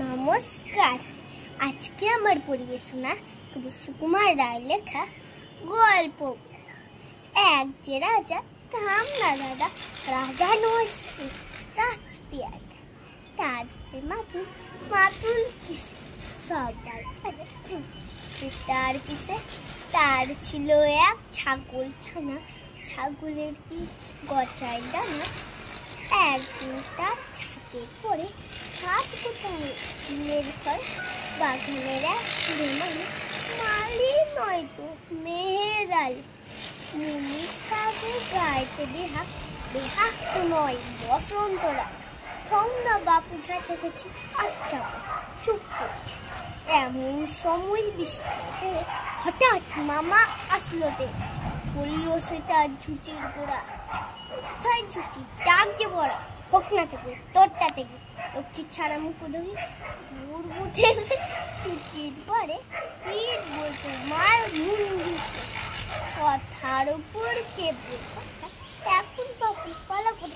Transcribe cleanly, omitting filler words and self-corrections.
নমস্কার। আজকে আমার পরিবেশনা কবি সুকুমার রায়ের লেখা গল্প এক যে রাজা থাম না দাদা, রাজা নয় রাজপিয়াদ। তার যে মাতুল, মাতুল কিসে সবাই জানে সে তার কিসে। তার ছিল এক ছাগল ছানা, ছাগলের কি গচাই ডানা। একদিন তার ছাদে পড়ে ছাদ কোথায় ফুলের ঘর, বাগানের এক মানে মালি নয় তো মেহেরাল। মুনির সাথে গাইছে বেহাক, বেহাক তো নয় বসন্ত রাত। থম না বাপু ঘেছে গেছে, আচ্ছা চুপ করছে। এমন সময় বৃষ্টি হঠাৎ মামা আসলো তে, বললো সেটা ঝুটির গোড়া। কোথায় ঝুটি ডাক যে বড়া, হোক না থেকে তোরটা থেকে লক্ষ্মী ছাড়া মুখোধি দূর বুঝে টুটির পরে পিঠ বলতো মার মুন্ডি। কথার উপর কে বলতো এখন বাপু পালা করে